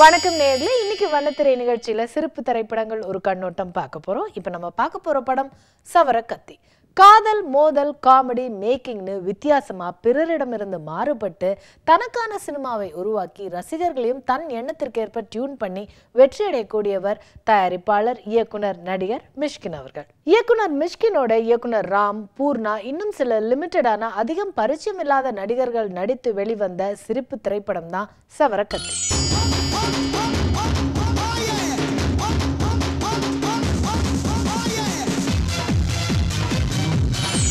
வணக்கம் நேயர்களே, இன்னைக்கு வண்ணத்திரை நிகழ்ச்சியில சிறப்பு திரைப்படங்கள் ஒரு கண்ணோட்டம் பார்க்க போறோம். இப்போ நம்ம பார்க்க போற படம் சவரக்கத்தி. காதல், மோதல், காமெடி, மேக்கிங்னு வித்தியாசமா பிறரிடமிருந்து மாறுபட்டு தனக்கான சினிமாவை உருவாக்கி ரசிகர்களையும் தன் எண்ணத்திற்கேற்ப டியூன் பண்ணி வெற்றியடையக்கூடியவர் தயாரிப்பாளர், இயக்குனர், நடிகர் மிஷ்கின் அவர்கள். இயக்குனர் மிஷ்கினோட இயக்குனர் ராம், பூர்ணா, இன்னும் சில லிமிட்டடான அதிகம் பரிச்சயம் இல்லாத நடிகர்கள் நடித்து வெளிவந்த சிரிப்பு திரைப்படம் தான் சவரக்கத்தி.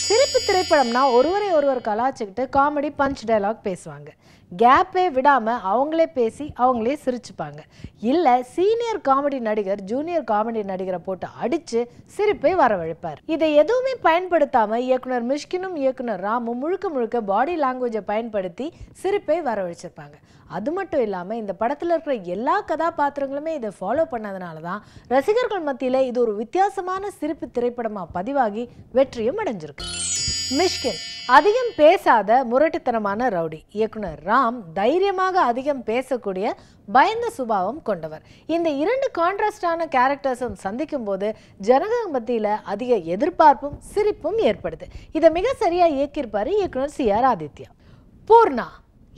சிரிப்பு திரைப்படம்னா ஒருவரை ஒருவர் கலாச்சிக்கிட்டு காமெடி பஞ்ச் டயலாக் பேசுவாங்க. கேப்பே விடாம அவங்களே பேசி அவங்களே சிரிச்சுப்பாங்க. இல்ல சீனியர் காமெடி நடிகர் ஜூனியர் காமெடி நடிகரை போட்டு அடிச்சு சிரிப்பை வரவழைப்பார். இதை எதுவுமே பயன்படுத்தாம இயக்குனர் மிஷ்கினும் இயக்குனர் ராமும் முழுக்க முழுக்க பாடி லாங்குவேஜை பயன்படுத்தி சிரிப்பை வரவழைச்சிருப்பாங்க. அது மட்டும் இல்லாம இந்த படத்துல இருக்கிற எல்லா கதாபாத்திரங்களுமே இதை ஃபாலோ பண்ணதுனால தான் ரசிகர்கள் மத்தியில இது ஒரு வித்தியாசமான சிரிப்பு திரைப்படமா பதிவாகி வெற்றியும் அடைஞ்சிருக்கு. மிஷ்கின் அதிகம் பேசாத முரட்டுத்தனமான ரவுடி. இயக்குனர் ராம் தைரியமாக அதிகம் பேசக்கூடிய பயந்த சுபாவம் கொண்டவர். இந்த இரண்டு கான்ட்ராஸ்டான கேரக்டர்ஸும் சந்திக்கும் போது ஜனங்க மத்தியில அதிக எதிர்பார்ப்பும் சிரிப்பும் ஏற்படுது. இதை மிக சரியா இயக்கியிருப்பாரு இயக்குனர் CR ஆதித்யா. பூர்ணா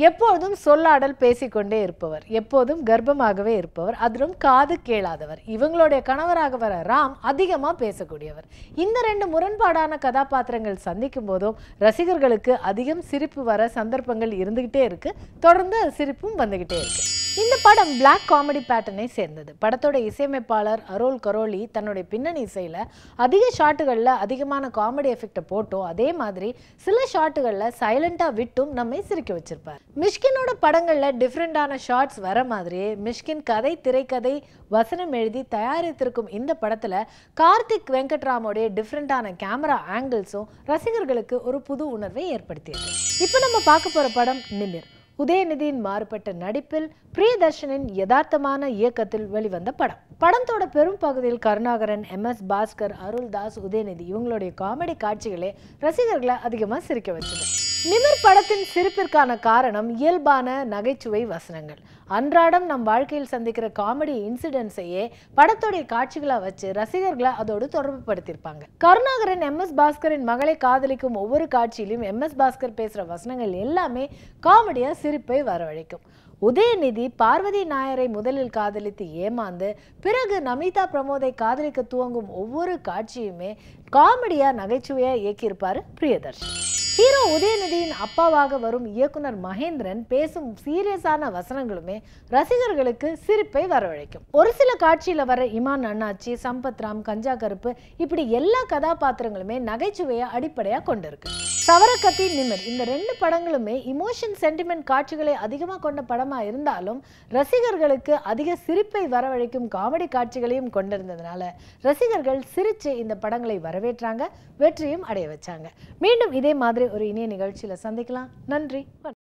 எப்போதும் சொல்லாடல் பேசிக்கொண்டே இருப்பவர், எப்போதும் கர்ப்பமாகவே இருப்பவர், அதிலும் காது கேளாதவர். இவங்களுடைய கணவராக வர ராம் அதிகமா பேசக்கூடியவர். இந்த ரெண்டு முரண்பாடான கதாபாத்திரங்கள் சந்திக்கும் போதும் ரசிகர்களுக்கு அதிகம் சிரிப்பு வர சந்தர்ப்பங்கள் இருந்துகிட்டே இருக்கு. தொடர்ந்து சிரிப்பும் வந்துகிட்டே இருக்கு. இந்த படம் பிளாக் காமெடி பேட்டர்னை சேர்ந்தது. படத்தோட இசையமைப்பாளர் அரோல் கரோலி தன்னுடைய பின்னணி இசையில அதிக ஷாட்டுகளில் அதிகமான காமெடி எஃபெக்டை போட்டோம், அதே மாதிரி சில ஷாட்டுகளில் சைலண்டா விட்டும் நம்மை சிரிக்க வச்சிருப்பார். மிஷ்கினோட படங்கள்ல டிஃப்ரெண்டான ஷார்ட்ஸ் வர மாதிரியே மிஷ்கின் கதை, திரைக்கதை, வசனம் எழுதி தயாரித்திருக்கும் இந்த படத்துல கார்த்திக் வெங்கட்ராமோடைய டிஃப்ரெண்டான கேமரா ஆங்கிள்ஸும் ரசிகர்களுக்கு ஒரு புது உணர்வை ஏற்படுத்தியது. இப்போ நம்ம பார்க்க போற படம் நிமிர். உதயநிதியின் மாறுபட்ட நடிப்பில் பிரியதர்ஷனின் யதார்த்தமான இயக்கத்தில் வெளிவந்த படம். படத்தோட பெரும் பகுதியில் கருணாகரன், MS பாஸ்கர், அருள்தாஸ், உதயநிதி இவங்களுடைய காமெடி காட்சிகளே ரசிகர்களை அதிகமா சிரிக்க வச்சது. நிமிர் படத்தின் சிரிப்பிற்கான காரணம் இயல்பான நகைச்சுவை வசனங்கள். அன்றாடம் நம் வாழ்க்கையில் சந்திக்கிற காமெடி இன்சிடென்ட்ஸையே படத்தோடைய காட்சிகளை வச்சு ரசிகர்களை அதோடு தொடர்பு படுத்தியிருப்பாங்க. கருணாகரன் MS பாஸ்கரின் மகளை காதலிக்கும் ஒவ்வொரு காட்சியிலும் MS பாஸ்கர் பேசுற வசனங்கள் எல்லாமே காமெடியா சிரிப்பை வரவழைக்கும். உதயநிதி பார்வதி நாயரை முதலில் காதலித்து ஏமாந்து பிறகு நமிதா பிரமோதை காதலிக்க துவங்கும் ஒவ்வொரு காட்சியுமே காமெடியா நகைச்சுவையா இயக்கியிருப்பாரு பிரியதர்ஷன். ஹீரோ உதயநிதியின் அப்பாவாக வரும் இயக்குனர் மகேந்திரன் பேசும் சீரியஸான வசனங்களுமே ரசிகர்களுக்கு சிரிப்பை வரவழைக்கும். ஒரு சில காட்சியில வர இமான் அண்ணாச்சி, சம்பத்ராம், கஞ்சா கருப்பு இப்படி எல்லா கதாபாத்திரங்களுமே நகைச்சுவையை அடிப்படையா கொண்டிருக்கு. சவரக்கத்தி, நிமிர் இந்த ரெண்டு படங்களுமே இமோஷன் சென்டிமெண்ட் காட்சிகளை அதிகமாக கொண்ட படமா இருந்தாலும் ரசிகர்களுக்கு அதிக சிரிப்பை வரவழைக்கும் காமெடி காட்சிகளையும் கொண்டிருந்ததுனால ரசிகர்கள் சிரிச்சு இந்த படங்களை வரவேற்றாங்க, வெற்றியும் அடைய வச்சாங்க. மீண்டும் இதே மாதிரி ஒரு இனிய நிகழ்ச்சியில சந்திக்கலாம். நன்றி.